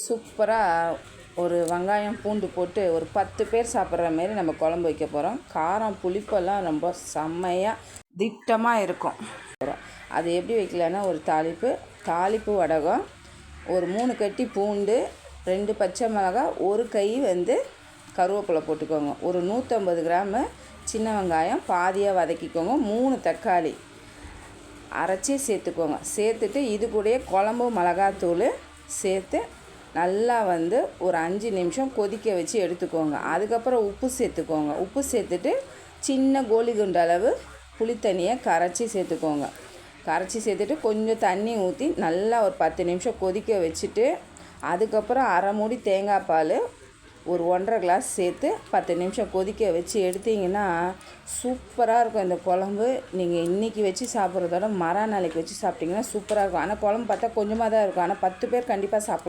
சூப்பராக ஒரு வெங்காயம் பூண்டு போட்டு ஒரு 10 பேர் சாப்பிட்ற மாரி நம்ம குழம்பு வைக்க போகிறோம். காரம் புளிப்பெல்லாம் ரொம்ப செம்மையாக திட்டமாக இருக்கும். அது எப்படி வைக்கலான்னா, ஒரு தாளிப்பு வடகம், ஒரு 3 கட்டி பூண்டு, 2 பச்சை மிளகாய், ஒரு கை கருவேப்பிலை போட்டுக்கோங்க. ஒரு 150 கிராமு சின்ன வெங்காயம் பாதியாக வதக்கிக்கோங்க. 3 தக்காளி அரைச்சி சேர்த்துக்கோங்க. சேர்த்துட்டு இது கூடயே குழம்பு மிளகாத்தூள் சேர்த்து நல்லா ஒரு 5 நிமிஷம் கொதிக்க வச்சு எடுத்துக்கோங்க. அதுக்கப்புறம் உப்பு சேர்த்துக்கோங்க. உப்பு சேர்த்துட்டு சின்ன கோலி குண்டு அளவு புளித்தண்ணியை கரைச்சி சேர்த்துக்கோங்க. கரைச்சி சேர்த்துட்டு கொஞ்சம் தண்ணி ஊற்றி நல்லா ஒரு 10 நிமிஷம் கொதிக்க வச்சுட்டு, அதுக்கப்புறம் அரை மூடி தேங்காய் பால் ஒரு 1.5 கிளாஸ் சேர்த்து 10 நிமிஷம் கொதிக்க வச்சு எடுத்திங்கன்னா சூப்பராக இருக்கும். இந்த குழம்பு நீங்கள் இன்றைக்கி வச்சு சாப்பிட்றதோட நாளைக்கு வச்சு சாப்பிட்டிங்கன்னா சூப்பராக இருக்கும். ஆனால் குழம்பு பார்த்தா கொஞ்சமாக தான் இருக்கும். ஆனால் 10 பேர் கண்டிப்பாக சாப்பிடலாம்.